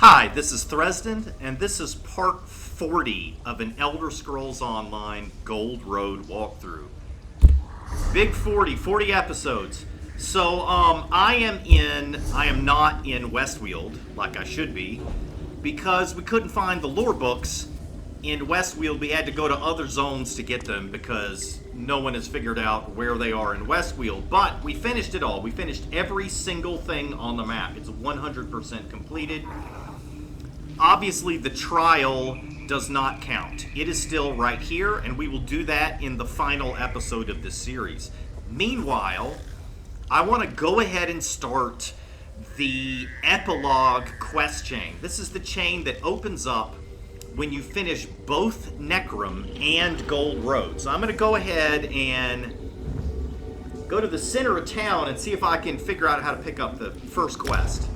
Hi, this is Thresden, and this is part 40 of an Elder Scrolls Online Gold Road walkthrough. Big 40 episodes. So, I am not in West Weald, like I should be, because we couldn't find the lore books in West Weald. We had to go to other zones to get them because no one has figured out where they are in West Weald. But we finished it all. We finished every single thing on the map. It's 100% completed. Obviously, the trial does not count. It is still right here, and we will do that in the final episode of this series. Meanwhile, I want to go ahead and start the epilogue quest chain. This is the chain that opens up when you finish both Necrum and Gold Road. So I'm going to go ahead and go to the center of town and see if I can figure out how to pick up the first quest.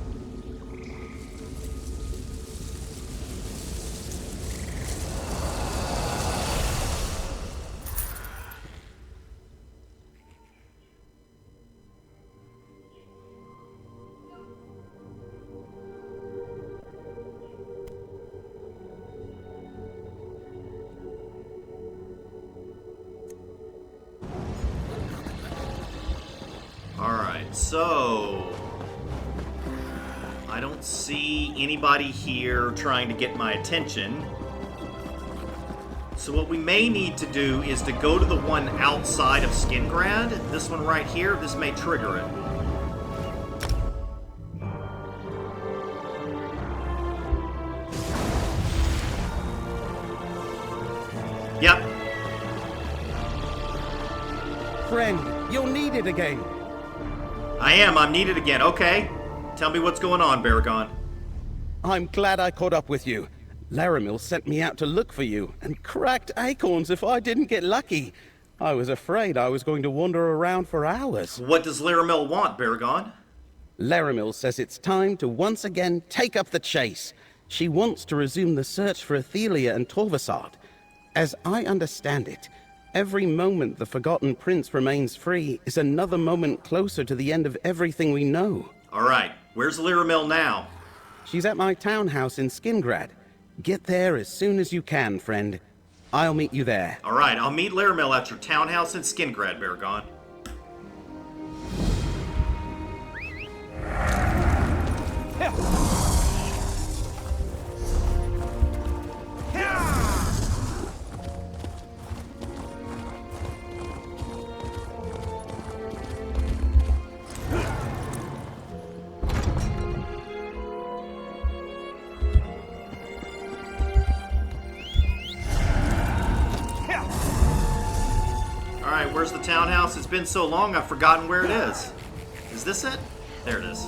So, I don't see anybody here trying to get my attention. So what we may need to do is to go to the one outside of Skingrad. This one right here, this may trigger it. Yep. Friend, you're needed again. I'm needed again. Okay. Tell me what's going on, Baragon. I'm glad I caught up with you. Laramil sent me out to look for you, and cracked acorns if I didn't get lucky. I was afraid I was going to wander around for hours. What does Laramil want, Baragon? Laramil says it's time to once again take up the chase. She wants to resume the search for Ithelia and Torvasad. As I understand it, every moment the Forgotten Prince remains free is another moment closer to the end of everything we know. Alright, where's Laramil now? She's at my townhouse in Skingrad. Get there as soon as you can, friend. I'll meet you there. Alright, I'll meet Laramil at your townhouse in Skingrad, Baragon. Alright, where's the townhouse? It's been so long I've forgotten where it is. Is this it? There it is.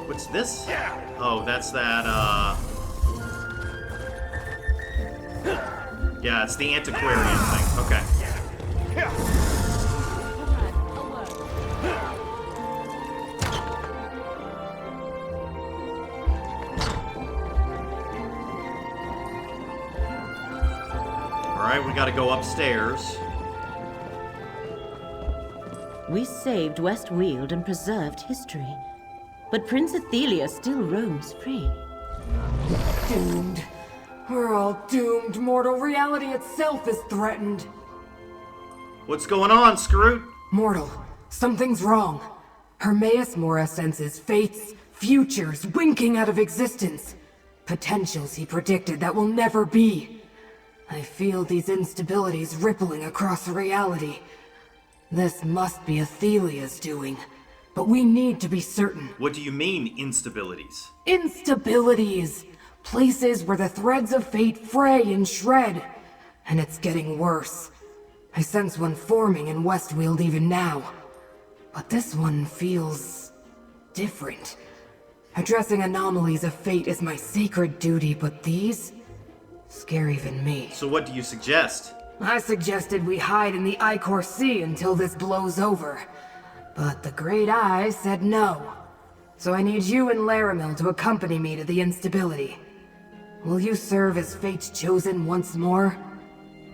What's this? Oh, that's that, yeah, it's the antiquarian thing. Okay. Alright, we gotta go upstairs. We saved West Weald and preserved history. But Prince Ithelia still roams free. Doomed. We're all doomed. Mortal reality itself is threatened. What's going on, Scroot? Mortal, something's wrong. Hermaeus Mora senses fates, futures winking out of existence. Potentials he predicted that will never be. I feel these instabilities rippling across reality. This must be Ithelia's doing, but we need to be certain. What do you mean, instabilities? Instabilities! Places where the threads of fate fray and shred. And it's getting worse. I sense one forming in West Weald even now. But this one feels different. Addressing anomalies of fate is my sacred duty, but these scare even me. So what do you suggest? I suggested we hide in the Icor Sea until this blows over. But the Great Eye said no. So I need you and Laramil to accompany me to the instability. Will you serve as fate's chosen once more?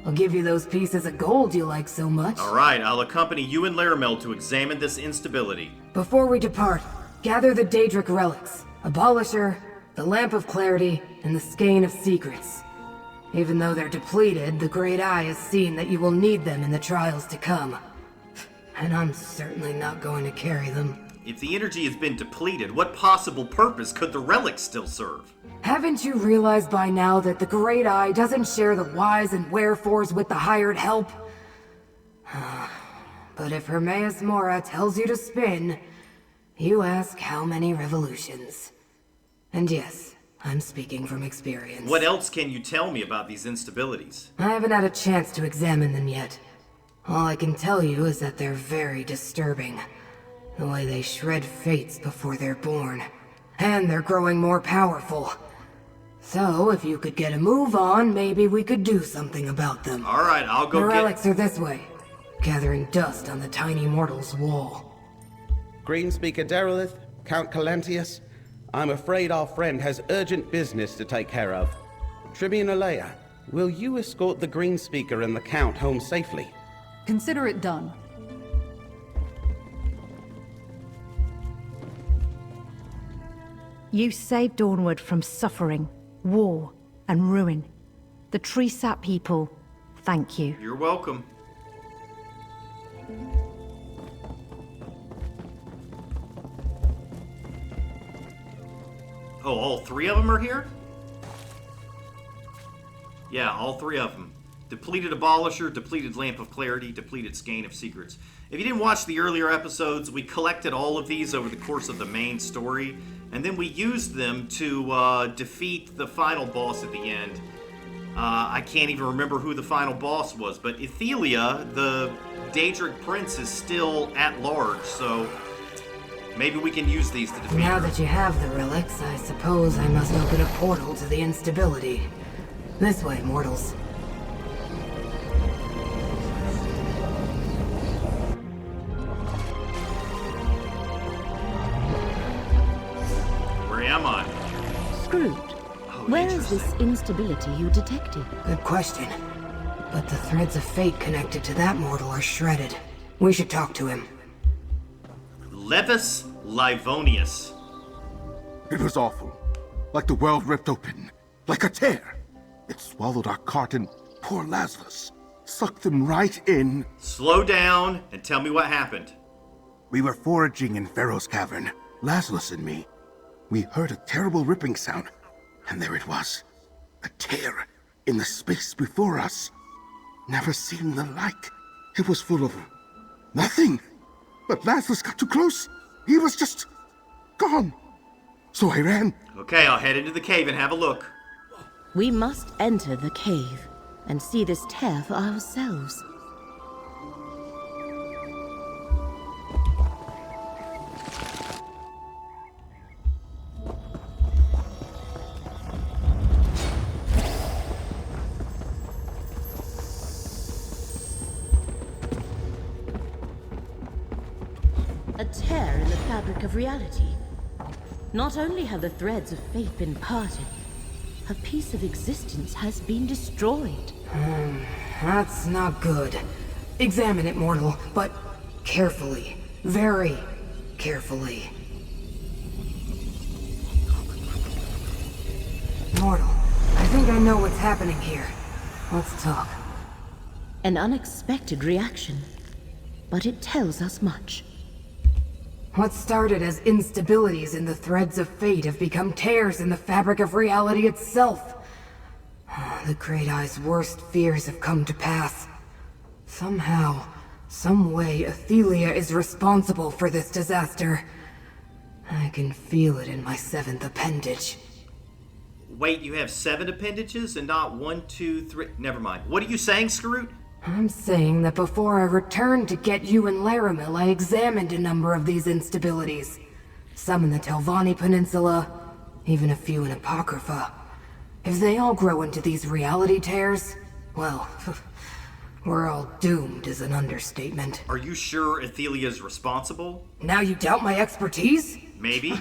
I'll give you those pieces of gold you like so much. Alright, I'll accompany you and Laramel to examine this instability. Before we depart, gather the Daedric Relics, Abolisher, the Lamp of Clarity, and the Skein of Secrets. Even though they're depleted, the Great Eye has seen that you will need them in the trials to come. And I'm certainly not going to carry them. If the energy has been depleted, what possible purpose could the relics still serve? Haven't you realized by now that the Great Eye doesn't share the whys and wherefores with the hired help? But if Hermaeus Mora tells you to spin, you ask how many revolutions. And yes, I'm speaking from experience. What else can you tell me about these instabilities? I haven't had a chance to examine them yet. All I can tell you is that they're very disturbing. The way they shred fates before they're born. And they're growing more powerful. So, if you could get a move on, maybe we could do something about them. Alright, I'll go The get... relics are this way, gathering dust on the tiny mortal's wall. Greenspeaker Derelith, Count Calentius, I'm afraid our friend has urgent business to take care of. Tribune Alea, will you escort the Greenspeaker and the Count home safely? Consider it done. You saved Dawnwood from suffering, war, and ruin. The Tree Sap people, thank you. You're welcome. Oh, all three of them are here? Yeah, all three of them. Depleted Abolisher, depleted Lamp of Clarity, depleted Skein of Secrets. If you didn't watch the earlier episodes, we collected all of these over the course of the main story, and then we used them to defeat the final boss at the end. I can't even remember who the final boss was, but Ithelia, the Daedric Prince, is still at large, so maybe we can use these to defeat Now her. that you have the relics, I suppose I must open a portal to the instability. This way, mortals. Where am I? Screwed. Oh, Where is interesting. this instability you detected? Good question. But the threads of fate connected to that mortal are shredded. We should talk to him. Levis Livonius. It was awful. Like the world ripped open. Like a tear. It swallowed our cart and poor Lazarus. Sucked them right in. Slow down and tell me what happened. We were foraging in Pharaoh's cavern, Lazarus and me. We heard a terrible ripping sound, and there it was. A tear in the space before us. Never seen the like. It was full of nothing. But Lazarus got too close. He was just gone. So I ran. Okay, I'll head into the cave and have a look. We must enter the cave and see this tear for ourselves. A tear in the fabric of reality. Not only have the threads of fate been parted, a piece of existence has been destroyed. That's not good. Examine it, mortal, but carefully. Very carefully. Mortal, I think I know what's happening here. Let's talk. An unexpected reaction, but it tells us much. What started as instabilities in the threads of fate have become tears in the fabric of reality itself. The Great Eye's worst fears have come to pass. Somehow, some way, Ithelia is responsible for this disaster. I can feel it in my 7th appendage. Wait, you have 7 appendages and not 1, 2, 3... Never mind. What are you saying, Skarut? I'm saying that before I returned to get you and Laramel, I examined a number of these instabilities. Some in the Telvanni Peninsula, even a few in Apocrypha. If they all grow into these reality tears, well, we're all doomed is an understatement. Are you sure Ithelia's responsible? Now you doubt my expertise? Maybe?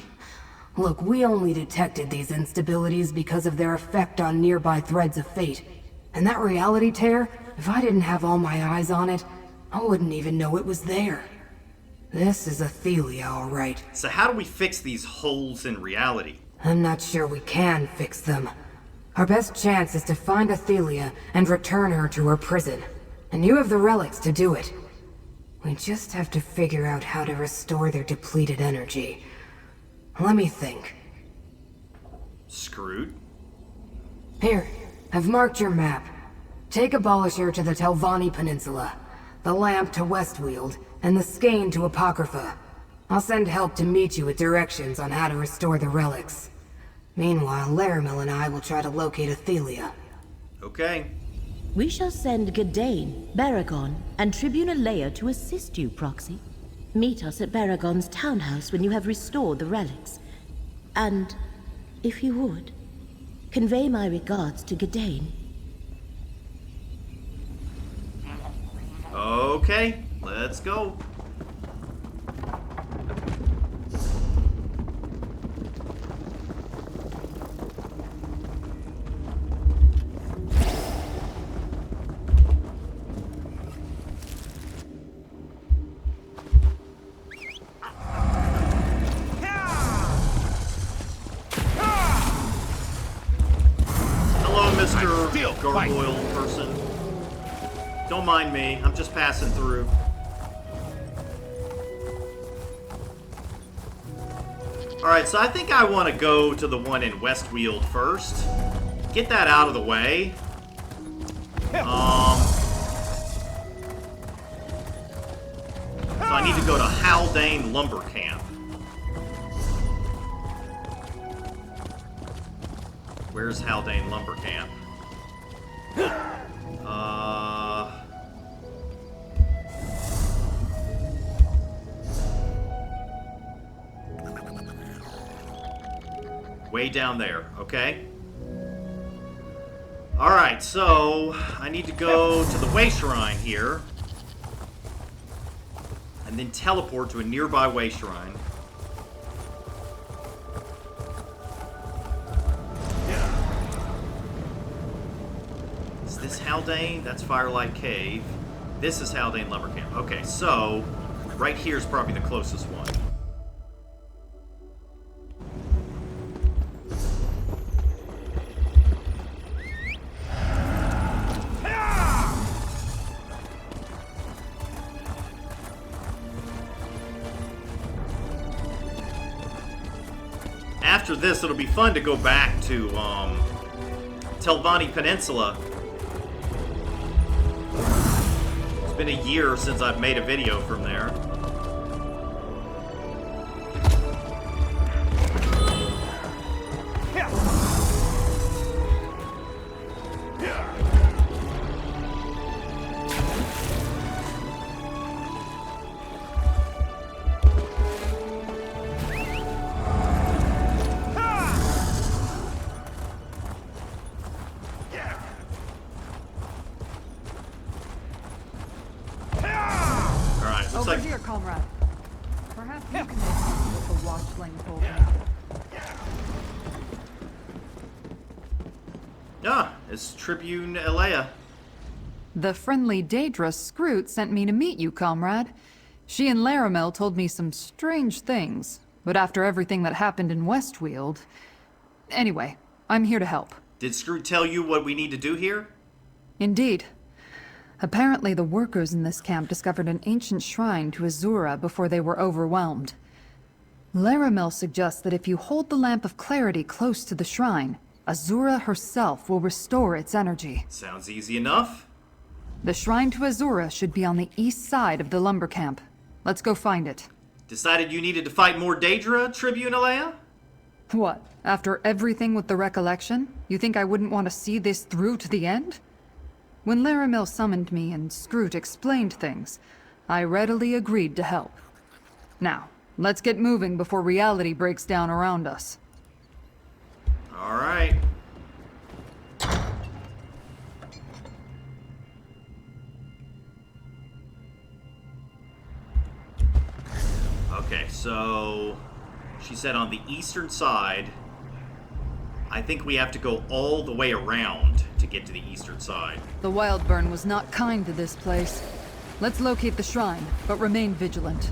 Look, we only detected these instabilities because of their effect on nearby threads of fate. And that reality tear, if I didn't have all my eyes on it, I wouldn't even know it was there. This is Ithelia, all right. So how do we fix these holes in reality? I'm not sure we can fix them. Our best chance is to find Ithelia and return her to her prison. And you have the relics to do it. We just have to figure out how to restore their depleted energy. Let me think. Screwed? Here, I've marked your map. Take Abolisher to the Telvanni Peninsula, the Lamp to West Weald, and the Skein to Apocrypha. I'll send help to meet you with directions on how to restore the relics. Meanwhile, Laramil and I will try to locate Ithelia. Okay. We shall send Gadain, Baragon, and Tribune Ithelia to assist you, Proxy. Meet us at Baragon's townhouse when you have restored the relics. And, if you would, convey my regards to Gadain. Okay, let's go. Mr. Gargoyle person. Don't mind me, I'm just passing through. Alright, so I think I want to go to the one in West Weald first. Get that out of the way. So I need to go to Haldane Lumber Camp. Where's Haldane Lumber Camp? Way down there, okay? Alright, so I need to go to the Way Shrine here. And then teleport to a nearby Way Shrine. Is this Haldane? That's Firelight Cave. This is Haldane Lumber Camp. Okay, so right here is probably the closest one. After this, it'll be fun to go back to Telvanni Peninsula. It's been a year since I've made a video from there. Over here, comrade. Perhaps you can make what the watchling told me. Ah, it's Tribune Ithelia. The friendly Daedra Scroot sent me to meet you, comrade. She and Laramil told me some strange things, but after everything that happened in West Weald... Anyway, I'm here to help. Did Scroot tell you what we need to do here? Indeed. Apparently the workers in this camp discovered an ancient shrine to Azura before they were overwhelmed. Laramil suggests that if you hold the Lamp of Clarity close to the shrine, Azura herself will restore its energy. Sounds easy enough. The shrine to Azura should be on the east side of the lumber camp. Let's go find it. Decided you needed to fight more Daedra, Tribune Ithelia? What? After everything with the recollection? You think I wouldn't want to see this through to the end? When Laramil summoned me and Scroot explained things, I readily agreed to help. Now, let's get moving before reality breaks down around us. All right. Okay, so she said on the eastern side. I think we have to go all the way around to get to the eastern side. The wild burn was not kind to this place. Let's locate the shrine, but remain vigilant.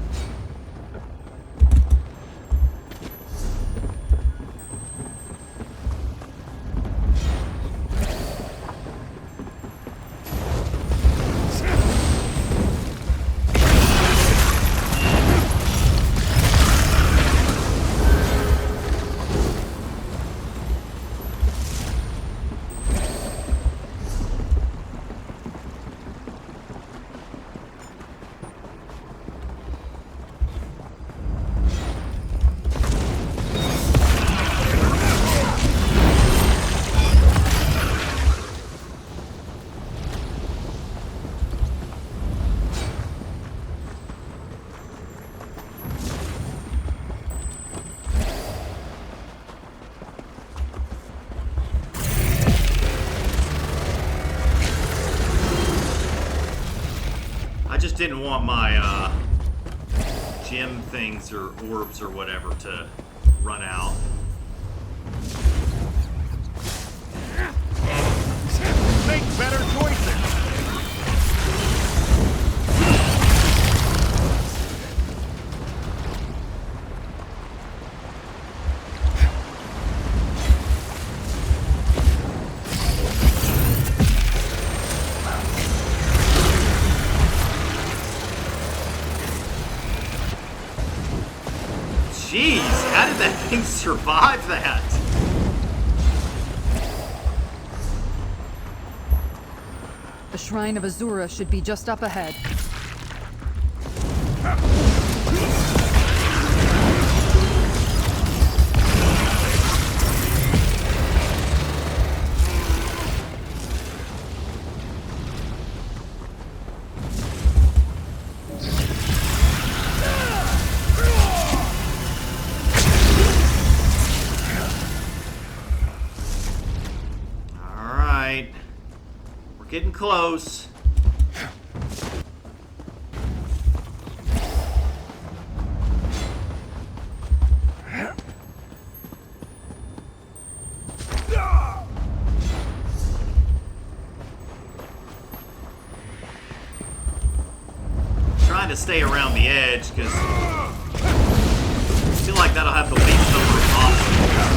Didn't want my gem things or orbs or whatever to run out. Make better choices. Jeez, how did that thing survive that? The Shrine of Azura should be just up ahead. Getting close. Trying to stay around the edge because I feel like that'll have the least number of obstacles.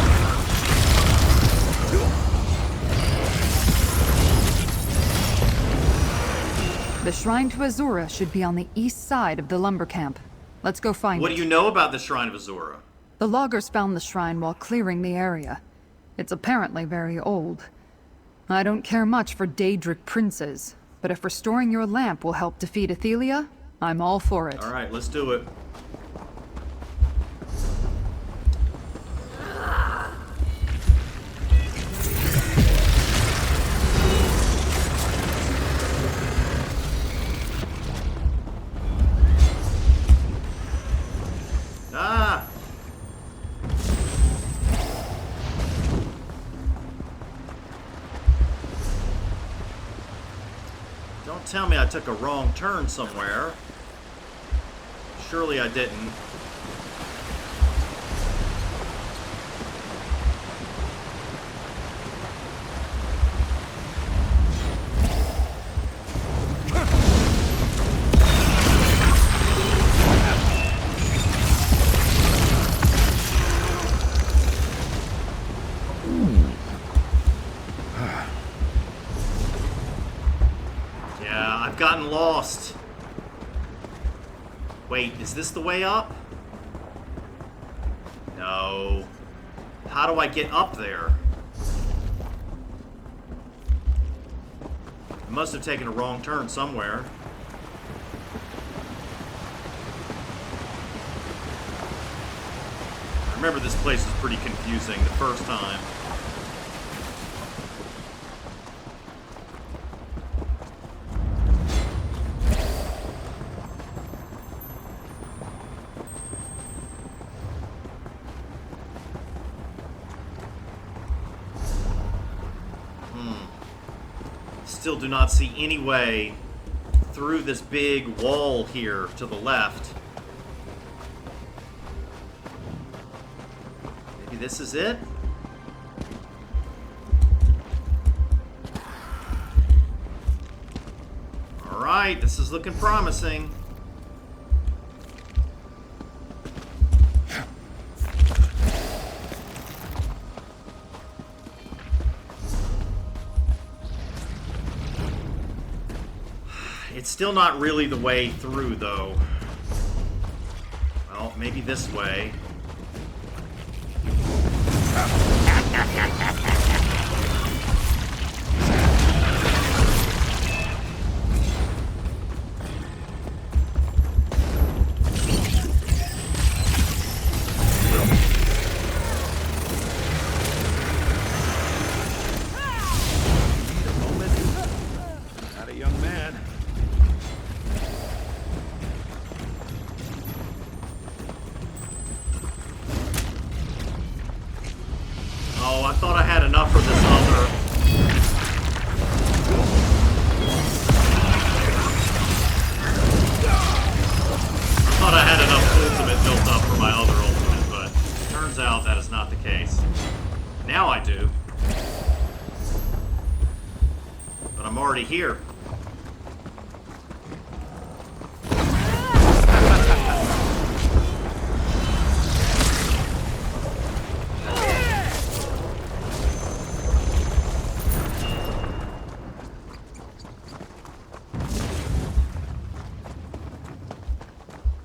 The Shrine to Azura should be on the east side of the lumber camp. Let's go find it. What do you know about the Shrine of Azura? The loggers found the shrine while clearing the area. It's apparently very old. I don't care much for Daedric princes, but if restoring your lamp will help defeat Ithelia, I'm all for it. Alright, let's do it. Ah! Don't tell me I took a wrong turn somewhere. Surely I didn't. I've gotten lost. Wait, is this the way up? No. How do I get up there? I must have taken a wrong turn somewhere. I remember this place was pretty confusing the first time. Still do not see any way through this big wall here to the left. Maybe this is it? Alright, this is looking promising. It's still not really the way through, though. Well, maybe this way. Not a young man. Oh, I thought I had enough for this other. I thought I had enough ultimate built up for my other ultimate, but turns out that is not the case. Now I do. But I'm already here.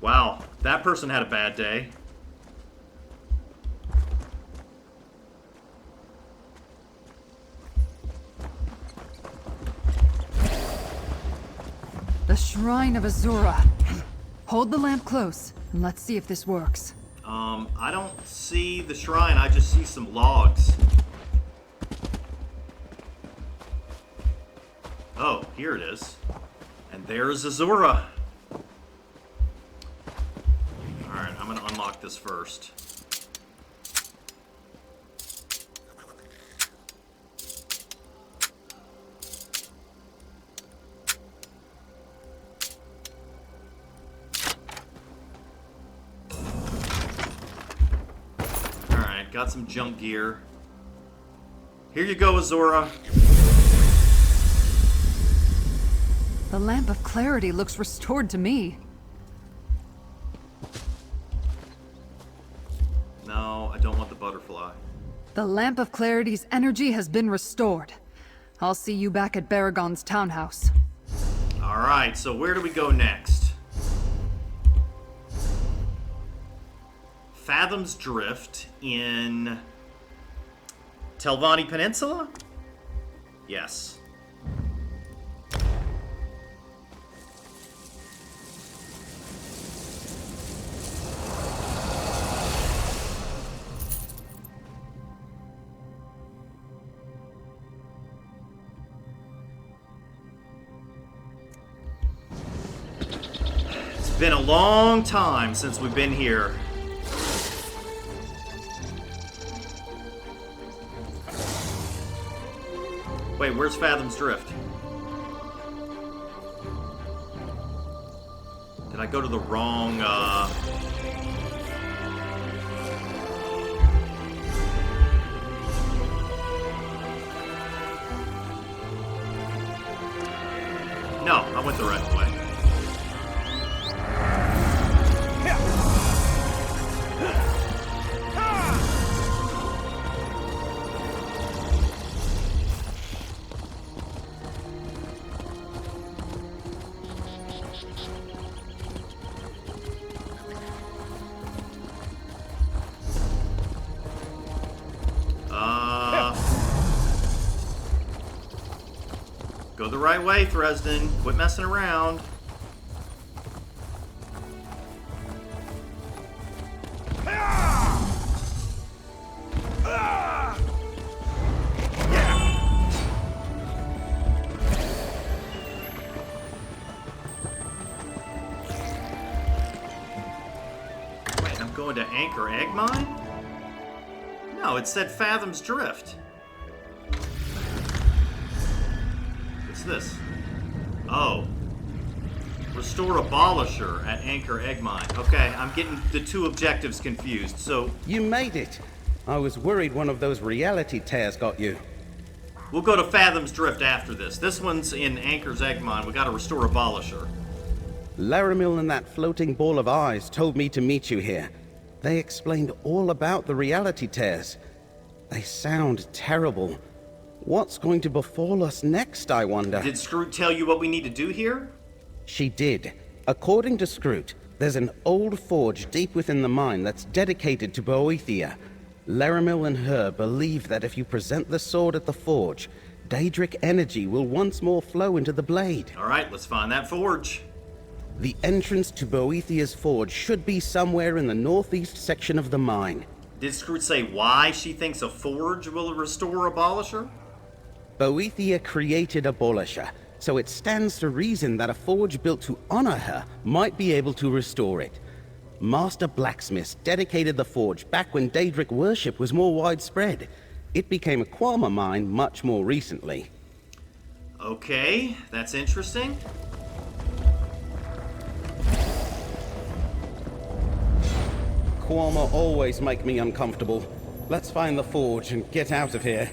Wow, that person had a bad day. The Shrine of Azura. Hold the lamp close, and let's see if this works. I don't see the shrine, I just see some logs. Oh, here it is. And there's Azura. Alright, I'm gonna unlock this first. Alright, got some junk gear. Here you go, Azura. The Lamp of Clarity looks restored to me. No, I don't want the butterfly. The Lamp of Clarity's energy has been restored. I'll see you back at Baragon's townhouse. Alright, so where do we go next? Fathom's Drift in Telvanni Peninsula? Yes. It's been a long time since we've been here. Wait, where's Fathom's Drift? Did I go to the wrong, No, I went the right way. Go the right way, Thresden. Quit messing around. Wait, I'm going to Anchor Egg Mine? No, it said Fathom's Drift. What's this? Oh. Restore Abolisher at Anchor Egg Mine. Okay, I'm getting the two objectives confused, so... You made it. I was worried one of those reality tears got you. We'll go to Fathom's Drift after this. This one's in Anchor's Egg Mine. We gotta restore Abolisher. Laramil and that floating ball of eyes told me to meet you here. They explained all about the reality tears. They sound terrible. What's going to befall us next, I wonder? Did Scroot tell you what we need to do here? She did. According to Scroot, there's an old forge deep within the mine that's dedicated to Boethia. Laramil and her believe that if you present the sword at the forge, Daedric energy will once more flow into the blade. Alright, let's find that forge. The entrance to Boethia's forge should be somewhere in the northeast section of the mine. Did Scroot say why she thinks a forge will restore Abolisher? Boethia created Abolisher, so it stands to reason that a forge built to honor her might be able to restore it. Master blacksmiths dedicated the forge back when Daedric worship was more widespread. It became a Quama mine much more recently. Okay, that's interesting. Quama always make me uncomfortable. Let's find the forge and get out of here.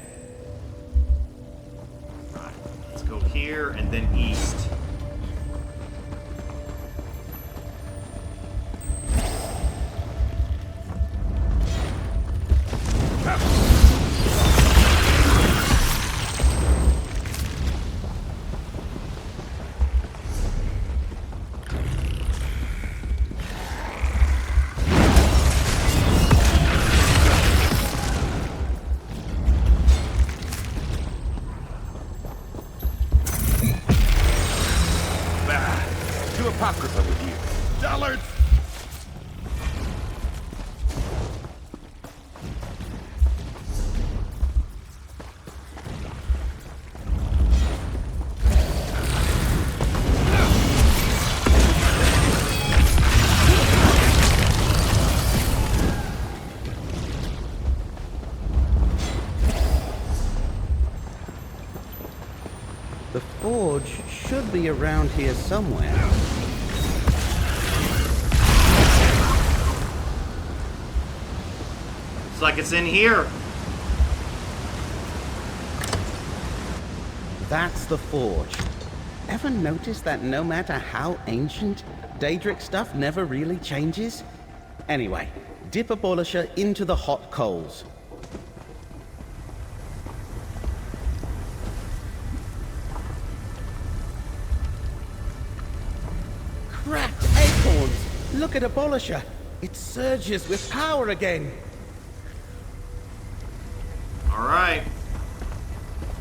Right, let's go here and then east. To Apocrypha with you. Dollars! The forge should be around here somewhere. Looks like it's in here. That's the forge. Ever notice that no matter how ancient, Daedric stuff never really changes? Anyway, dip Abolisher into the hot coals. Cracked acorns! Look at Abolisher! It surges with power again! Alright.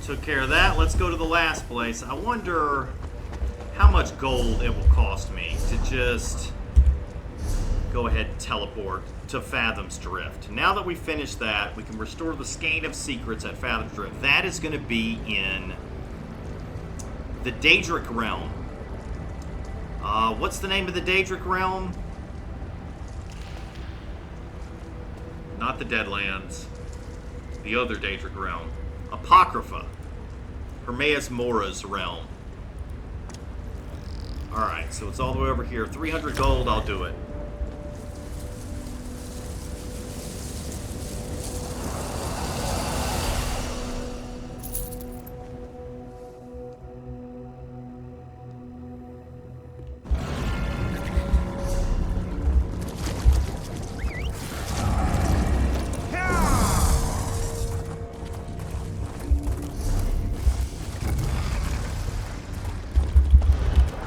Took care of that. Let's go to the last place. I wonder how much gold it will cost me to just go ahead and teleport to Fathom's Drift. Now that we finished that, we can restore the Skein of Secrets at Fathom's Drift. That is going to be in the Daedric Realm. What's the name of the Daedric Realm? Not the Deadlands. The other Daedric Realm. Apocrypha. Hermaeus Mora's realm. Alright, so it's all the way over here. 300 gold, I'll do it.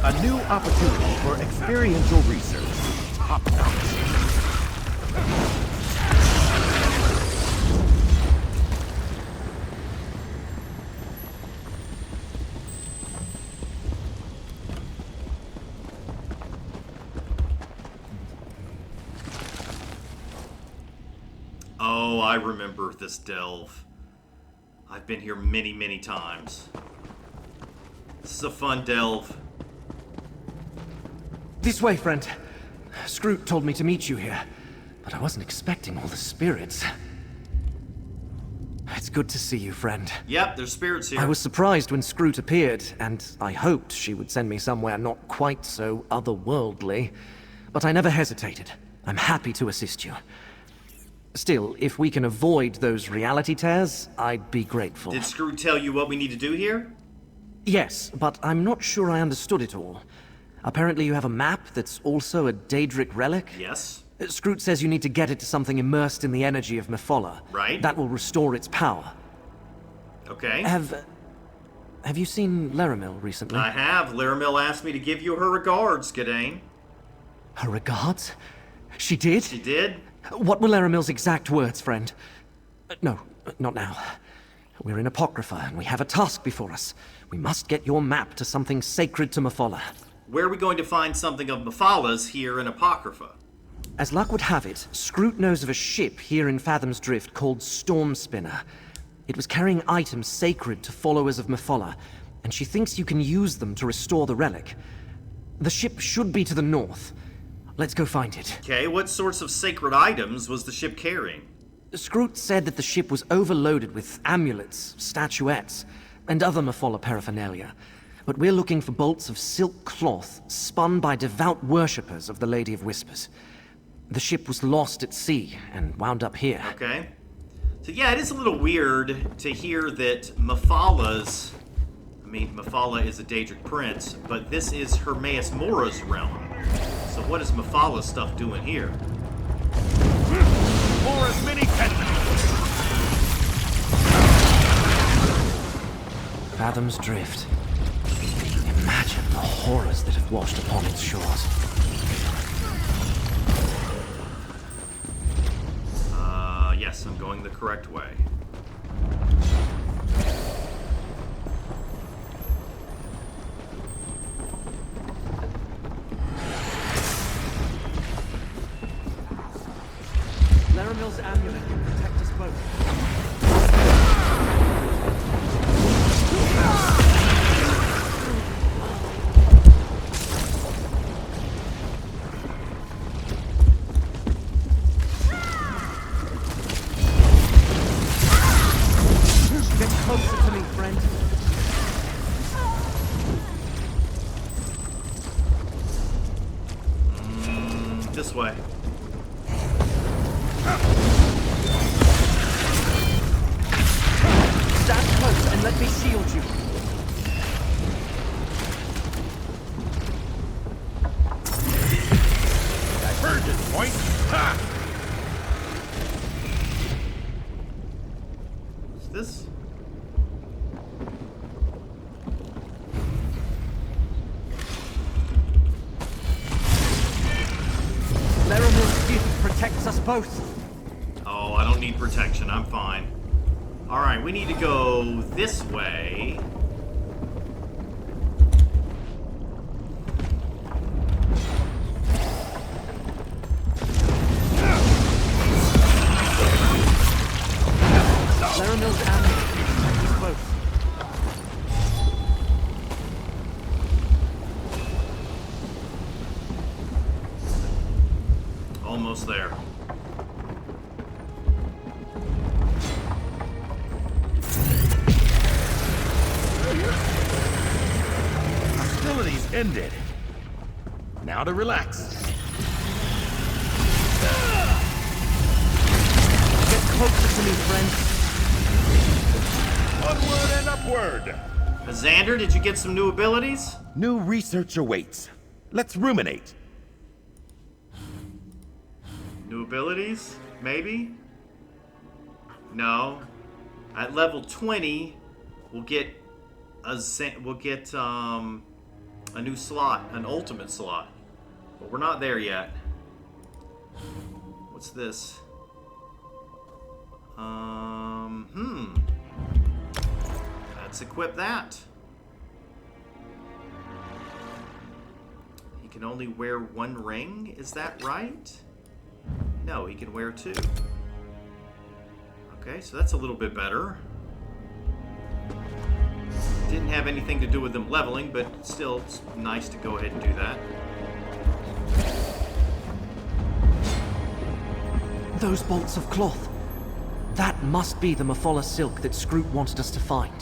A new opportunity for experiential research. Top notch. Oh, I remember this delve. I've been here many, many times. This is a fun delve. This way, friend. Scroot told me to meet you here, but I wasn't expecting all the spirits. It's good to see you, friend. Yep, there's spirits here. I was surprised when Scroot appeared, and I hoped she would send me somewhere not quite so otherworldly. But I never hesitated. I'm happy to assist you. Still, if we can avoid those reality tears, I'd be grateful. Did Screw tell you what we need to do here? Yes, but I'm not sure I understood it all. Apparently you have a map that's also a Daedric relic? Yes. Scroot says you need to get it to something immersed in the energy of Mephola. Right. That will restore its power. Okay. Have you seen Laramil recently? I have. Laramil asked me to give you her regards, Gadain. Her regards? She did? She did? What were Laramil's exact words, friend? No, not now. We're in Apocrypha, and we have a task before us. We must get your map to something sacred to Mephola. Where are we going to find something of Mephala's here in Apocrypha? As luck would have it, Scroot knows of a ship here in Fathom's Drift called Storm Spinner. It was carrying items sacred to followers of Mephola, and she thinks you can use them to restore the relic. The ship should be to the north. Let's go find it. Okay, what sorts of sacred items was the ship carrying? Scroot said that the ship was overloaded with amulets, statuettes, and other Mephola paraphernalia. But we're looking for bolts of silk cloth spun by devout worshippers of the Lady of Whispers. The ship was lost at sea and wound up here. Okay. So yeah, it is a little weird to hear that Mephala is a Daedric prince, but this is Hermaeus Mora's realm. So what is Mephala's stuff doing here? Mora's mini tentacles! Fathom's Drift. Imagine the horrors that have washed upon its shores. Yes, I'm going the correct way. Laramil's amulet can protect us both. Get closer to me, friend. This way. Stand close and let me shield you. Divergence point! Ha! What's this? Laramil's gift protects us both. Oh, I don't need protection. I'm fine. Alright, we need to go this way. Laramil's amulet can protect us both. Almost there. Hostilities ended. Now to relax. Get closer to me, friend. Onward and upward! Xander, did you get some new abilities? New research awaits. Let's ruminate. New abilities? Maybe? No. At level 20, we'll get a new slot, an ultimate slot. But we're not there yet. What's this? Let's equip that. He can only wear one ring, is that right? No, he can wear two. Okay, so that's a little bit better. Didn't have anything to do with them leveling, but still, it's nice to go ahead and do that. Those bolts of cloth. That must be the Mephola silk that Scroot wanted us to find.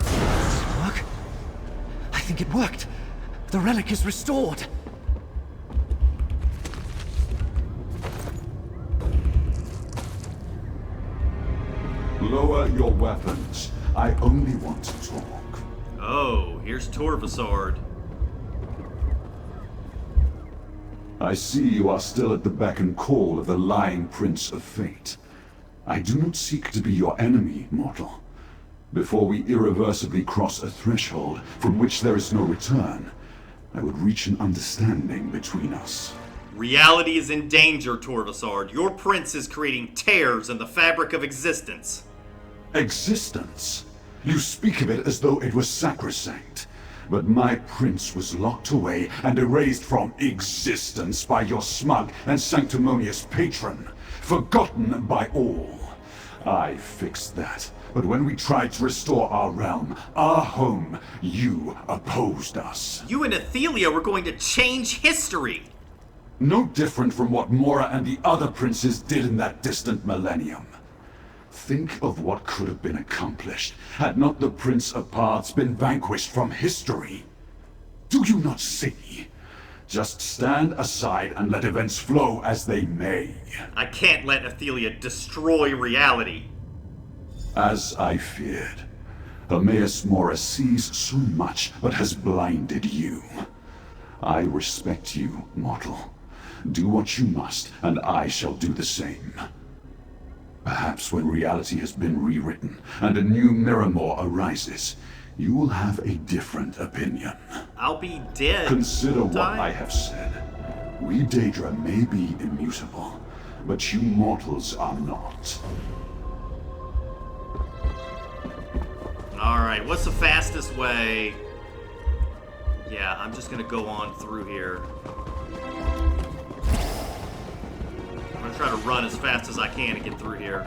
Does it work? I think it worked. The relic is restored. Lower your weapons. I only want to talk. Oh, here's Torvasard. I see you are still at the beck and call of the lying Prince of Fate. I do not seek to be your enemy, mortal. Before we irreversibly cross a threshold from which there is no return, I would reach an understanding between us. Reality is in danger, Torvasard. Your prince is creating tears in the fabric of existence. Existence? You speak of it as though it was sacrosanct. But my prince was locked away and erased from existence by your smug and sanctimonious patron, forgotten by all. I fixed that, but when we tried to restore our realm, our home, you opposed us. You and Ithelia were going to change history! No different from what Mora and the other princes did in that distant millennium. Think of what could have been accomplished had not the Prince of Paths been vanquished from history. Do you not see? Just stand aside and let events flow as they may. I can't let Ithelia destroy reality. As I feared. Hermaeus Mora sees so much, but has blinded you. I respect you, mortal. Do what you must, and I shall do the same. Perhaps when reality has been rewritten, and a new Miramor arises, you will have a different opinion. I'll be dead. Consider what I have said. We Daedra may be immutable, but you mortals are not. Alright, what's the fastest way? Yeah, I'm just gonna go on through here. I'm gonna try to run as fast as I can to get through here.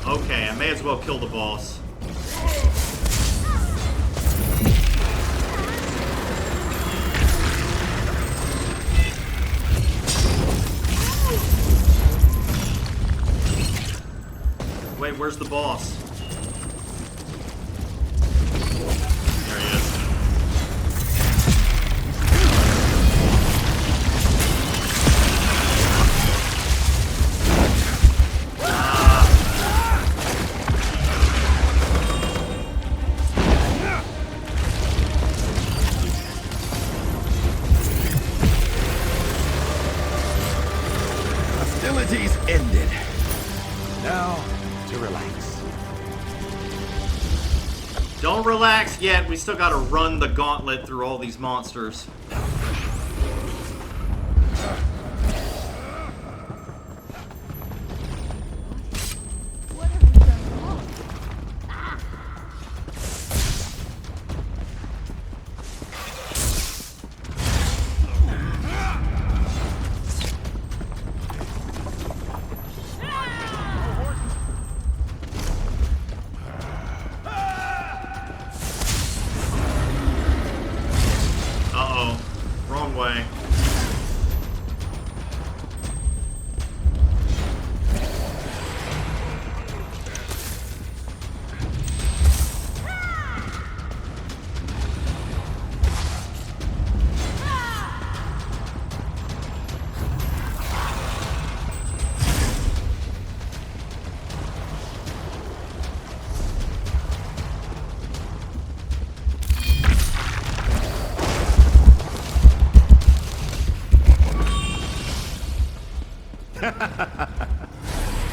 Okay, I may as well kill the boss. Wait, where's the boss? There he is. Hostilities ended. Now, to relax. Don't relax yet. We still gotta run the gauntlet through all these monsters. Wrong way.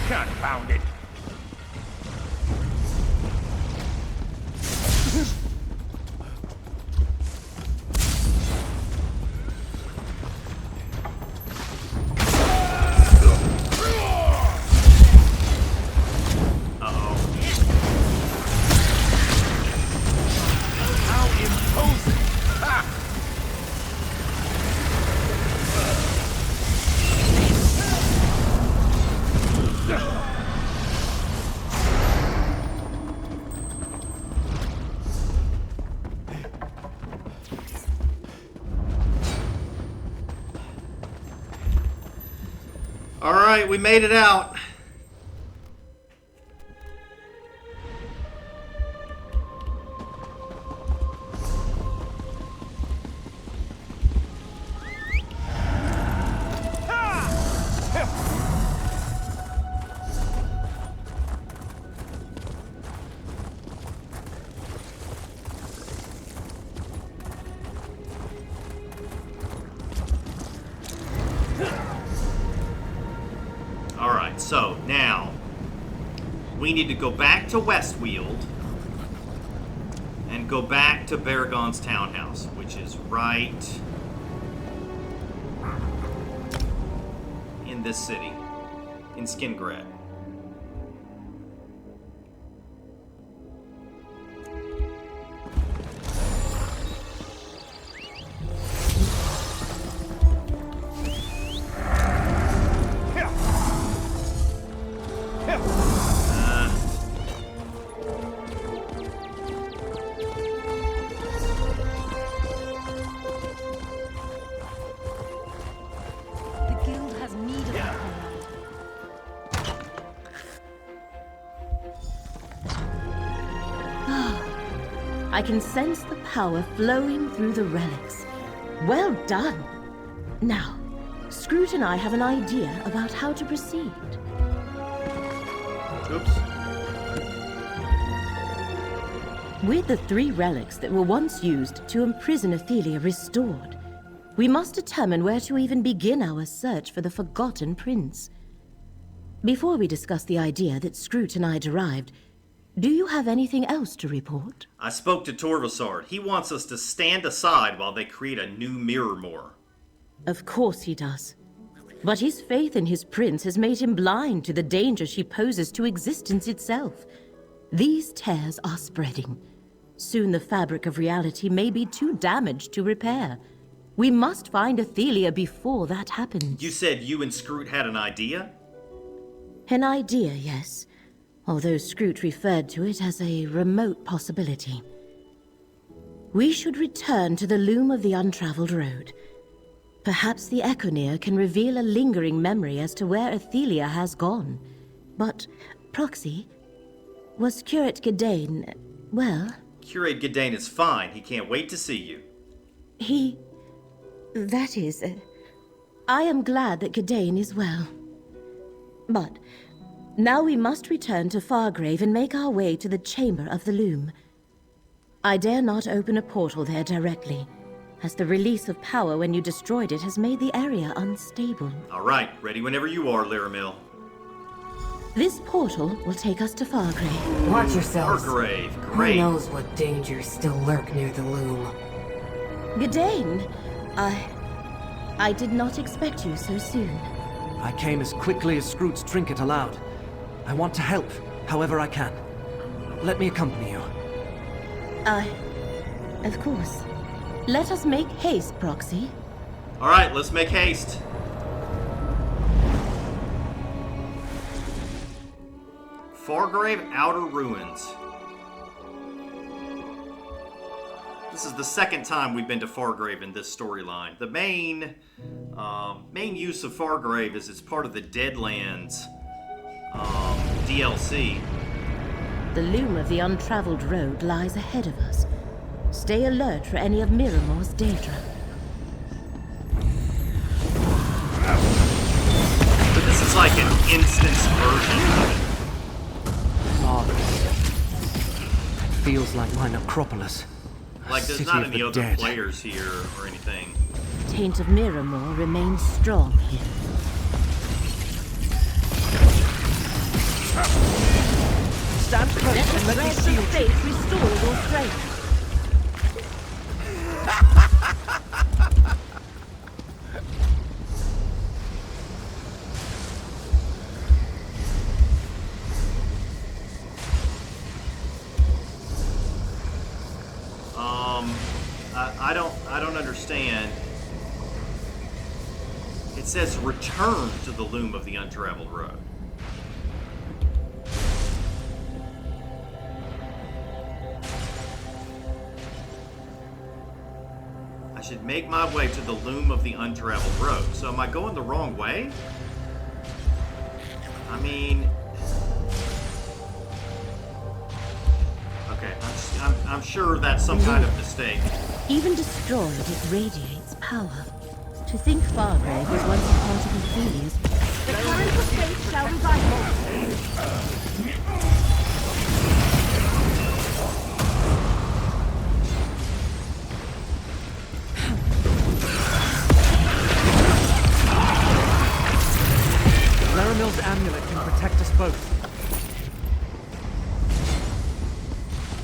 Confound it. How imposing! Ha! Alright, we made it out. Alright, so now we need to go back to West Weald and go back to Baragon's townhouse, which is right in this city, in Skingrad. I can sense the power flowing through the relics. Well done! Now, Scroot and I have an idea about how to proceed. Oops. With the 3 relics that were once used to imprison Ithelia restored, we must determine where to even begin our search for the Forgotten Prince. Before we discuss the idea that Scroot and I derived, do you have anything else to report? I spoke to Torvasard. He wants us to stand aside while they create a new Mirrormore. Of course he does. But his faith in his prince has made him blind to the danger she poses to existence itself. These tears are spreading. Soon the fabric of reality may be too damaged to repair. We must find Ithelia before that happens. You said you and Scroot had an idea? An idea, yes. Although Scroot referred to it as a remote possibility. We should return to the loom of the untraveled road. Perhaps the Echoneer can reveal a lingering memory as to where Ithelia has gone. But, Proxy, was Curate Gidane, well... Curate Gidane is fine. He can't wait to see you. That is... I am glad that Gidane is well. But... now we must return to Fargrave and make our way to the Chamber of the Loom. I dare not open a portal there directly, as the release of power when you destroyed it has made the area unstable. All right, ready whenever you are, Laramil. This portal will take us to Fargrave. Watch yourselves. Fargrave, great. Who knows what dangers still lurk near the loom? Gidane, I did not expect you so soon. I came as quickly as Scroot's trinket allowed. I want to help, however I can. Let me accompany you. Of course. Let us make haste, Proxy. All right, let's make haste. Fargrave Outer Ruins. This is the second time we've been to Fargrave in this storyline. The main use of Fargrave is it's part of the Deadlands DLC. The loom of the untraveled road lies ahead of us. Stay alert for any of Miramore's danger. But this is like an instance version of it. Feels like my necropolis. Like there's City not of any the other dead. players here or anything. The taint of Miramore remains strong here. Stand close Let and the let me threads see of fate restore your strength. I don't understand. It says return to the loom of the untraveled road. I should make my way to the loom of the untraveled road. So am I going the wrong way? I mean... Okay, I'm sure that's some kind of mistake. Even destroyed, it radiates power. To think Fargrave was once a part of Ithelia's... The current of fate shall revive. Laramil's amulet can protect us both.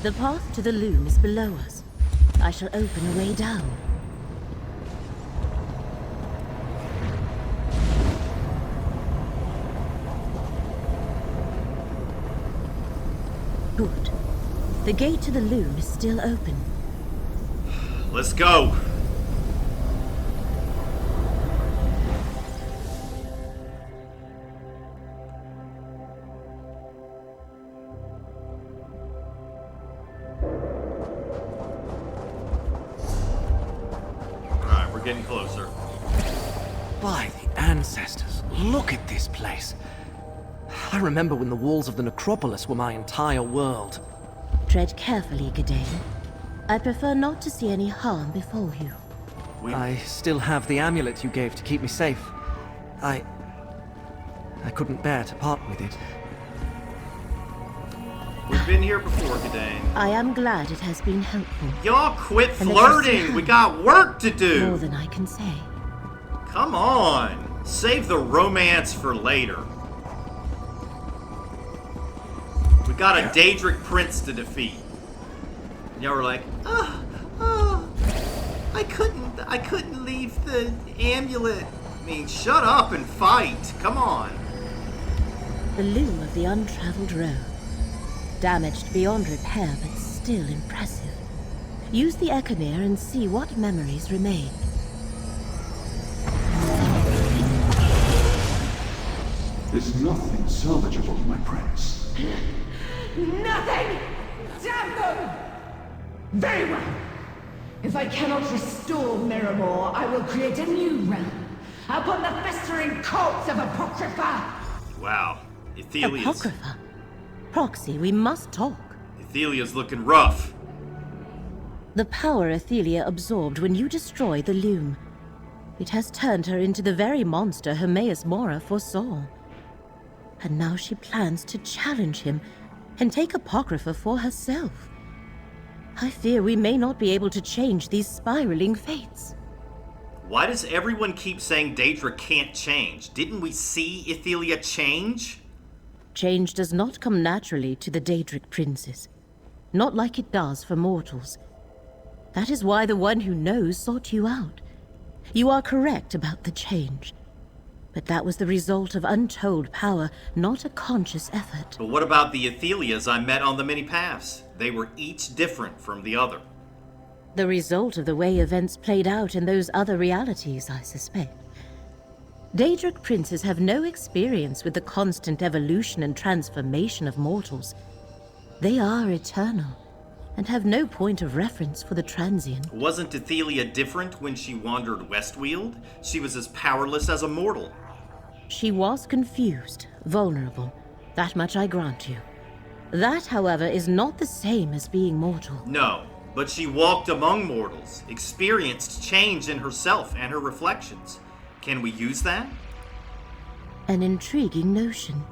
The path to the loom is below us. I shall open a way down. Good. The gate to the loom is still open. Let's go! Alright, we're getting closer. By the ancestors, look at this place. I remember when the walls of the necropolis were my entire world. Tread carefully, Gadain. I prefer not to see any harm befall you. I still have the amulet you gave to keep me safe. I couldn't bear to part with it. We've been here before, Gadain. I am glad it has been helpful. Y'all quit flirting! We got work to do! More than I can say. Come on! Save the romance for later. We got a Daedric prince to defeat. Y'all were like, I couldn't leave the amulet. I mean, shut up and fight. Come on. The loom of the untraveled road. Damaged beyond repair, but still impressive. Use the Ecomere and see what memories remain. There's nothing salvageable, my prince. Nothing! Damn them! Very well. If I cannot restore Miramor, I will create a new realm upon the festering corpse of Apocrypha! Wow. Ithelia's... Apocrypha? Proxy, we must talk. Ithelia's looking rough. The power Ithelia absorbed when you destroyed the loom. It has turned her into the very monster Hermaeus Mora foresaw. And now she plans to challenge him and take Apocrypha for herself. I fear we may not be able to change these spiraling fates. Why does everyone keep saying Daedra can't change? Didn't we see Ithelia change? Change does not come naturally to the Daedric princes. Not like it does for mortals. That is why the one who knows sought you out. You are correct about the change. But that was the result of untold power, not a conscious effort. But what about the Ithelias I met on the many paths? They were each different from the other. The result of the way events played out in those other realities, I suspect. Daedric princes have no experience with the constant evolution and transformation of mortals. They are eternal, and have no point of reference for the transient. Wasn't Ithelia different when she wandered West Weald? She was as powerless as a mortal. She was confused, vulnerable. That much I grant you. That, however, is not the same as being mortal. No, but she walked among mortals, experienced change in herself and her reflections. Can we use that? An intriguing notion.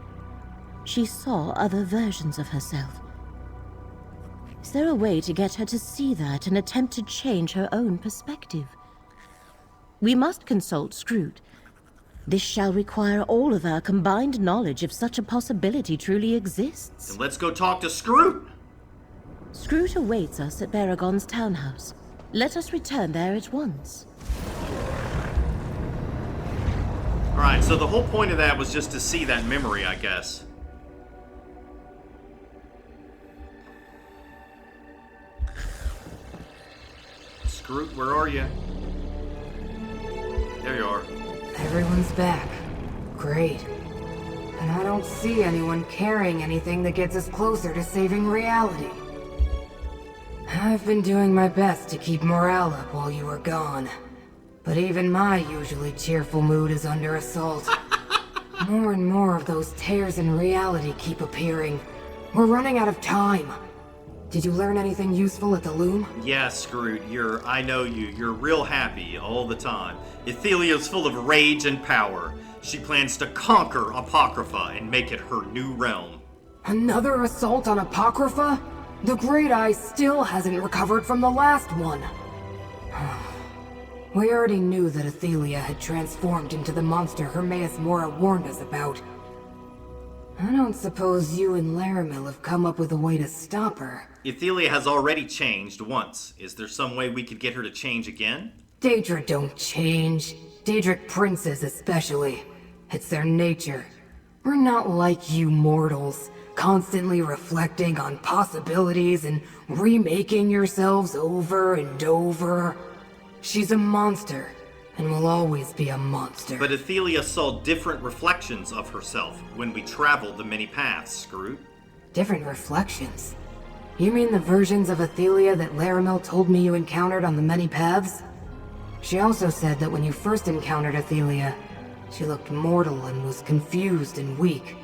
She saw other versions of herself. Is there a way to get her to see that and attempt to change her own perspective? We must consult Scroot. This shall require all of our combined knowledge if such a possibility truly exists. Then let's go talk to Scroot! Scroot awaits us at Baragon's townhouse. Let us return there at once. Alright, so the whole point of that was just to see that memory, I guess. Scroot, where are you? There you are. Everyone's back. Great. And I don't see anyone carrying anything that gets us closer to saving reality. I've been doing my best to keep morale up while you were gone. But even my usually cheerful mood is under assault. More and more of those tears in reality keep appearing. We're running out of time. Did you learn anything useful at the loom? Yeah, Scroot, I know you. You're real happy all the time. Ithelia's full of rage and power. She plans to conquer Apocrypha and make it her new realm. Another assault on Apocrypha? The Great Eye still hasn't recovered from the last one. We already knew that Ithelia had transformed into the monster Hermaeus Mora warned us about. I don't suppose you and Laramil have come up with a way to stop her. Ithelia has already changed once. Is there some way we could get her to change again? Daedra don't change. Daedric princes especially. It's their nature. We're not like you mortals, constantly reflecting on possibilities and remaking yourselves over and over. She's a monster, and will always be a monster. But Ithelia saw different reflections of herself when we traveled the many paths, Scroot. Different reflections? You mean the versions of Ithelia that Laramil told me you encountered on the many paths? She also said that when you first encountered Ithelia, she looked mortal and was confused and weak.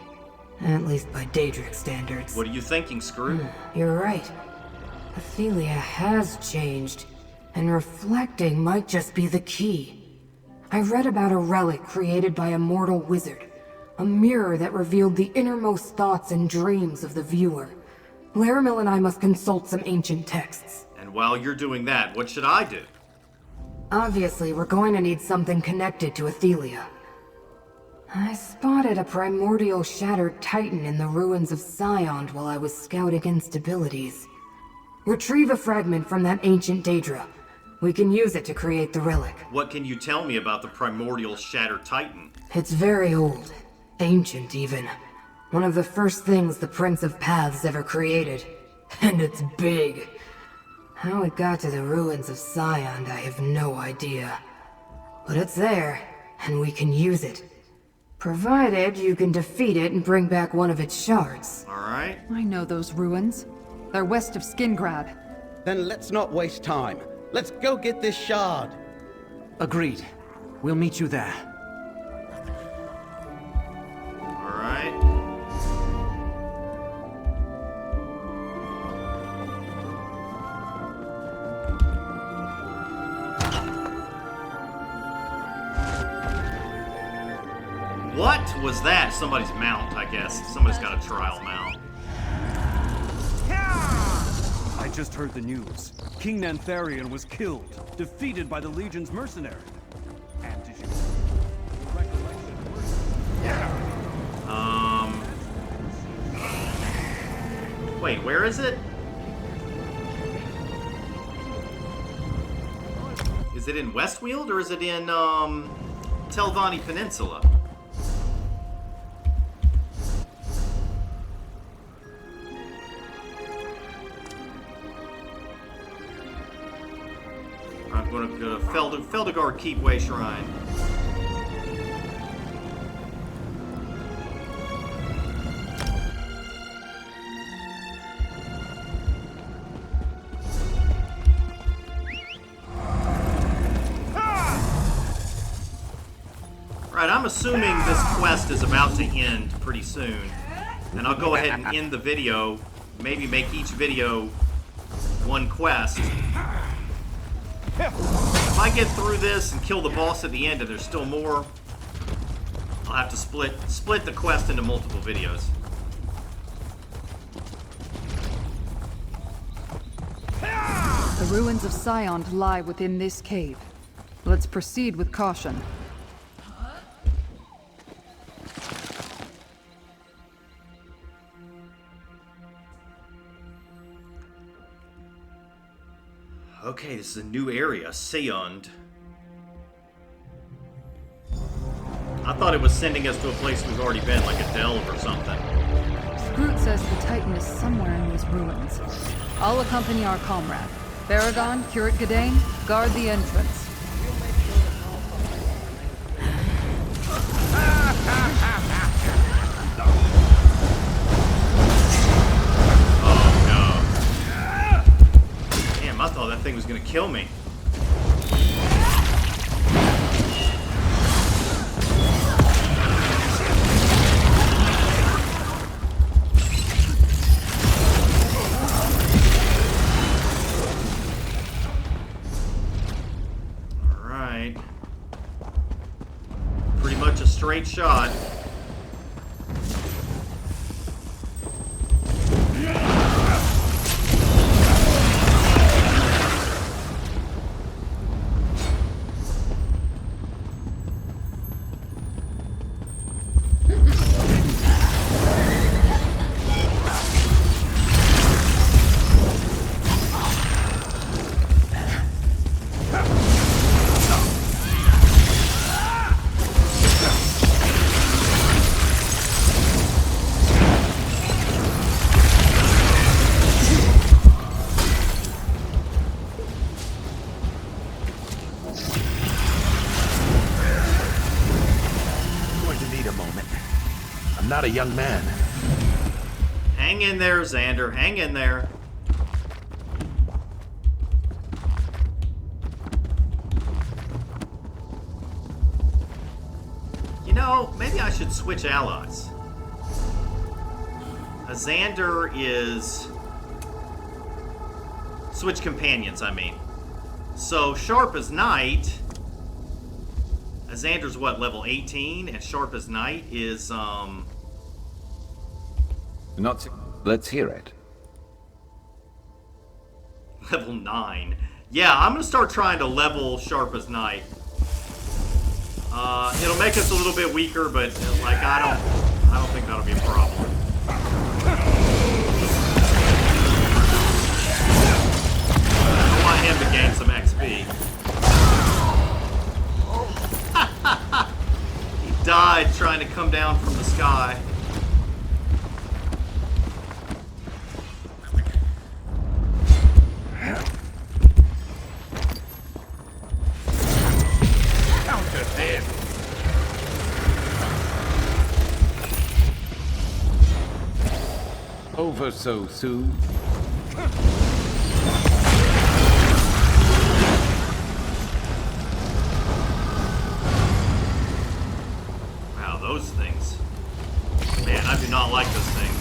At least by Daedric standards. What are you thinking, Scroot? You're right. Ithelia has changed, and reflecting might just be the key. I read about a relic created by a mortal wizard, a mirror that revealed the innermost thoughts and dreams of the viewer. Laramil and I must consult some ancient texts. And while you're doing that, what should I do? Obviously, we're going to need something connected to Ithelia. I spotted a primordial shattered titan in the ruins of Scion while I was scouting instabilities. Retrieve a fragment from that ancient Daedra. We can use it to create the relic. What can you tell me about the primordial shattered titan? It's very old. Ancient, even. One of the first things the Prince of Paths ever created. And it's big. How it got to the ruins of Scion, I have no idea. But it's there, and we can use it. Provided you can defeat it and bring back one of its shards. Alright. I know those ruins. They're west of Skingrad. Then let's not waste time. Let's go get this shard. Agreed. We'll meet you there. Alright. What was that? Somebody's mount, I guess. Somebody's got a trial mount. I just heard the news. King Nantharion was killed, defeated by the Legion's mercenary. And did you... Wait, where is it? Is it in West Weald or is it in, Telvanni Peninsula? I'm gonna go to Feldegar Keepway Shrine. Right, I'm assuming this quest is about to end pretty soon. And I'll go ahead and end the video. Maybe make each video one quest. If I get through this and kill the boss at the end and there's still more, I'll have to split the quest into multiple videos. The ruins of Scion lie within this cave. Let's proceed with caution. Okay, this is a new area, Seond. I thought it was sending us to a place we've already been, like a delve or something. Scroot says the Titan is somewhere in these ruins. I'll accompany our comrade. Baragon, Curate Gadain, guard the entrance. I thought that thing was gonna kill me. Alright. Pretty much a straight shot. Not a young man. Hang in there, Xander. Hang in there. You know, maybe I should switch allies. Xander is... Switch companions, I mean. So, Sharp as Knight... Xander's what, level 18? And Sharp as Knight is, Let's hear it. level 9. Yeah, I'm gonna start trying to level Sharp as Knight. It'll make us a little bit weaker, but like I don't think that'll be a problem. I want him to gain some XP. He died trying to come down from the sky. Over so soon? Wow, those things. Man, I do not like those things.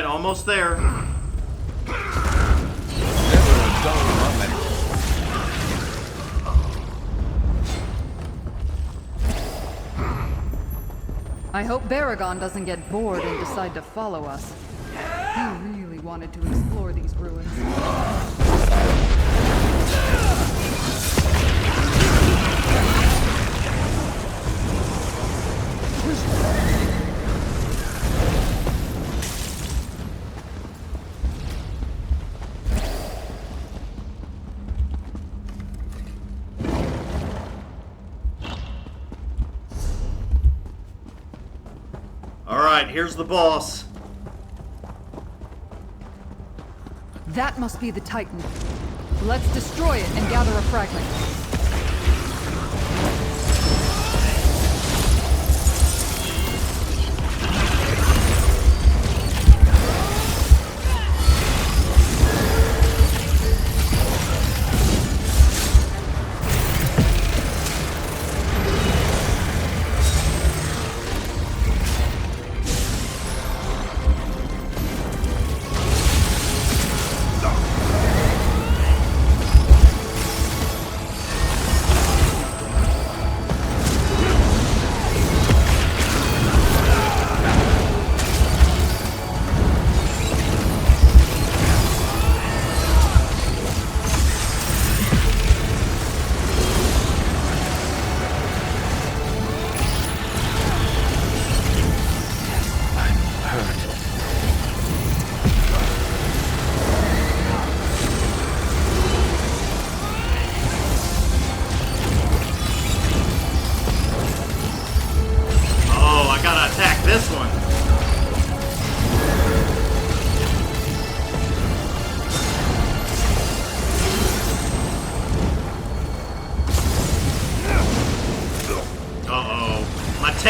Almost there. I hope Baragon doesn't get bored and decide to follow us. He really wanted to explore these ruins. Alright, here's the boss. That must be the Titan. Let's destroy it and gather a fragment.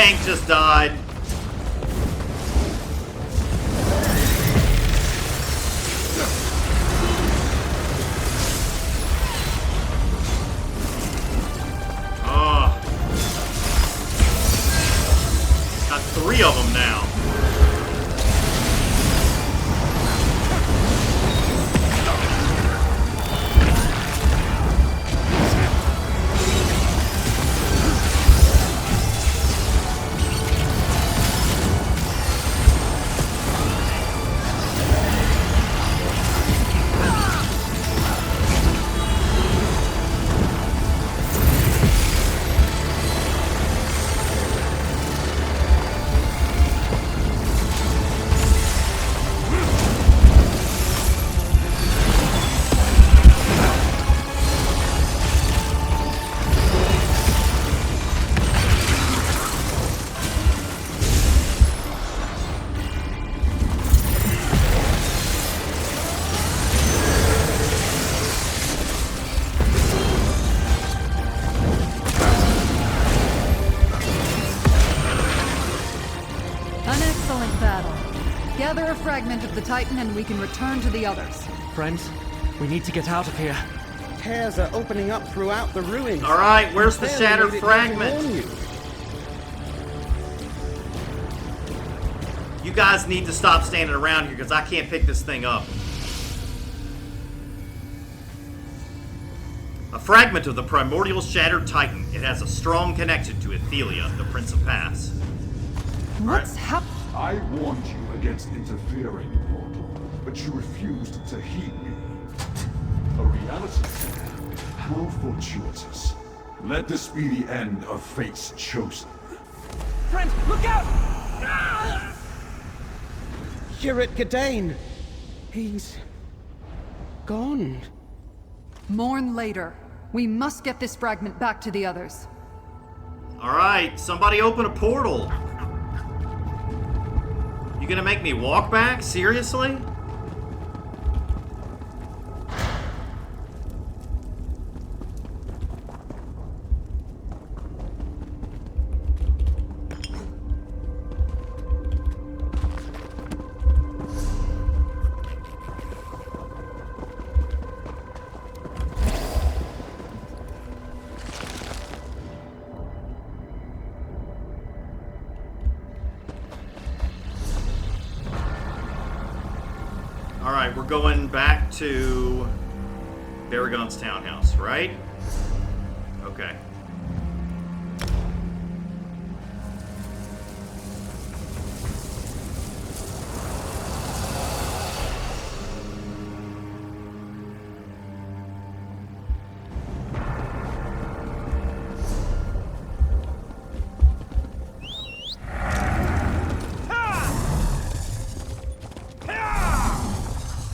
tank just died. Got 3 of them now. Gather a fragment of the Titan and we can return to the others. Friends, we need to get out of here. Tears are opening up throughout the ruins. Alright, where's the Barely shattered made it fragment? to warn you. You guys need to stop standing around here because I can't pick this thing up. A fragment of the primordial shattered Titan. It has a strong connection to Ithelia, the Prince of Paths. What's happening? I warned you against interfering, mortal, but you refused to heed me. A reality tear. How fortuitous. Let this be the end of fate's chosen. Friend, look out! Curate Gadain! He's gone. Mourn later. We must get this fragment back to the others. Alright, somebody open a portal. You gonna make me walk back? Seriously? Alright, we're going back to Baragon's townhouse, right? Okay.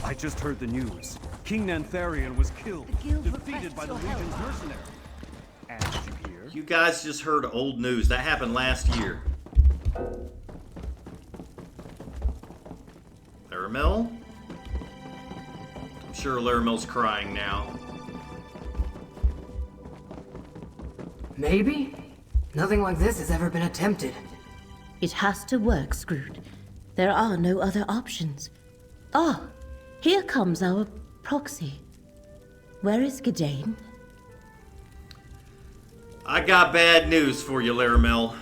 I just heard the news. King Nantharian was killed, defeated by the Legion's mercenary. And did you hear? You guys just heard old news. That happened last year. Laramil? I'm sure Laramil's crying now. Maybe? Nothing like this has ever been attempted. It has to work, Scroot. There are no other options. Ah, here comes our proxy. Where is Gadain? I got bad news for you, Laramil.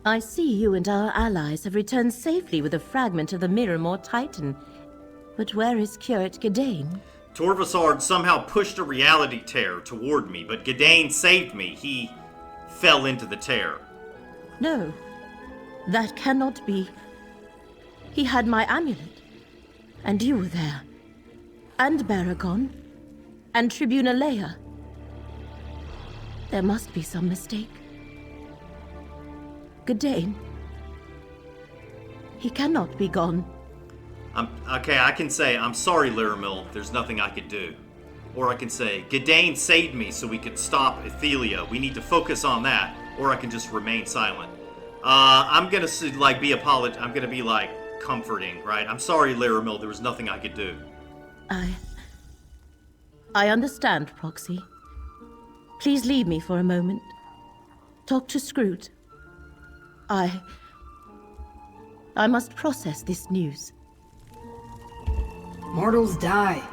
I see you and our allies have returned safely with a fragment of the Mirrormore Titan. But where is Curate Gadain? Torvasard somehow pushed a reality tear toward me, but Gadain saved me. He fell into the tear. No, that cannot be. He had my amulet. And you were there. And Baragon. And Tribuna Leia. There must be some mistake. Gadain. He cannot be gone. Okay, I can say, I'm sorry, Laramil. There's nothing I could do. Or I can say, Gadain saved me so we could stop Ithelia. We need to focus on that. Or I can just remain silent. I'm gonna I'm gonna be like comforting, right? I'm sorry, Laramil. There was nothing I could do. I understand, Proxy. Please leave me for a moment. Talk to Scroot. I must process this news. Mortals die.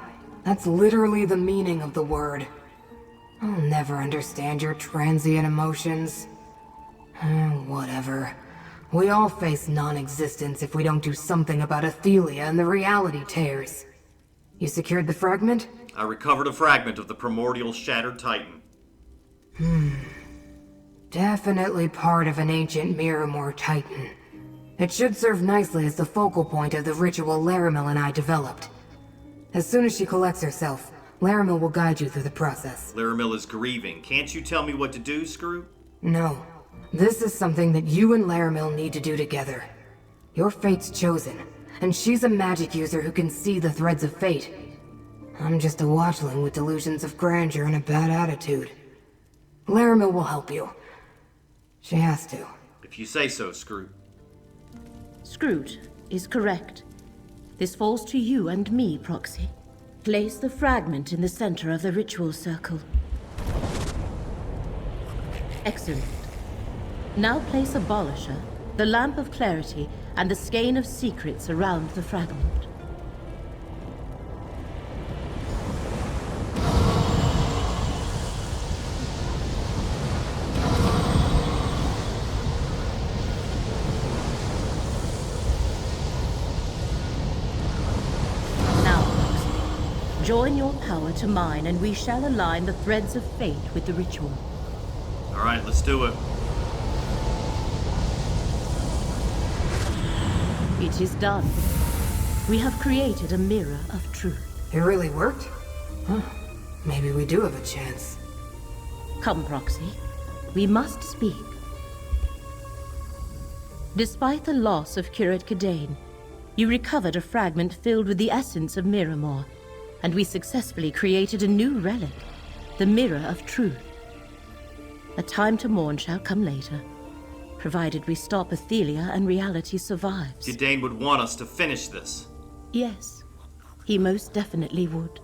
That's literally the meaning of the word. I'll never understand your transient emotions. Whatever. We all face non-existence if we don't do something about Ithelia and the reality tears. You secured the fragment? I recovered a fragment of the primordial shattered titan. Definitely part of an ancient Miramor titan. It should serve nicely as the focal point of the ritual Laramil and I developed. As soon as she collects herself, Laramil will guide you through the process. Laramil is grieving. Can't you tell me what to do, Scroot? No. This is something that you and Laramil need to do together. Your fate's chosen, and she's a magic user who can see the threads of fate. I'm just a watchling with delusions of grandeur and a bad attitude. Laramil will help you. She has to. If you say so, Scroot. Scroot is correct. This falls to you and me, Proxy. Place the fragment in the center of the ritual circle. Excellent. Now place Abolisher, the Lamp of Clarity, and the Skein of Secrets around the fragment. Join your power to mine, and we shall align the threads of fate with the ritual. All right, let's do it. It is done. We have created a mirror of truth. It really worked? Huh. Maybe we do have a chance. Come, Proxy. We must speak. Despite the loss of Curate Cadane, you recovered a fragment filled with the essence of Miramor. And we successfully created a new relic, the Mirror of Truth. A time to mourn shall come later, provided we stop Ithelia and reality survives. Cadane would want us to finish this. Yes, he most definitely would.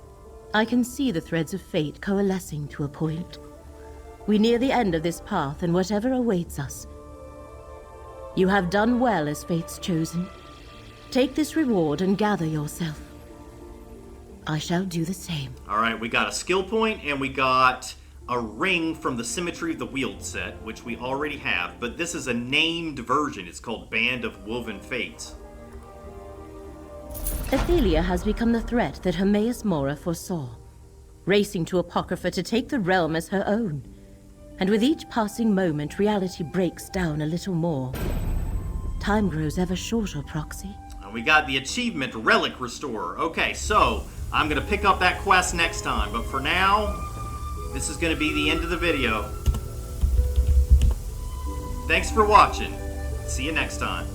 I can see the threads of fate coalescing to a point. We near the end of this path, and whatever awaits us. You have done well as fate's chosen. Take this reward and gather yourself. I shall do the same. All right, we got a skill point, and we got a ring from the Symmetry of the Weald set, which we already have, but this is a named version. It's called Band of Woven Fates. Ithelia has become the threat that Hermaeus Mora foresaw, racing to Apocrypha to take the realm as her own. And with each passing moment, reality breaks down a little more. Time grows ever shorter, Proxy. And we got the achievement, Relic Restorer. Okay, so I'm going to pick up that quest next time, but for now, this is going to be the end of the video. Thanks for watching. See you next time.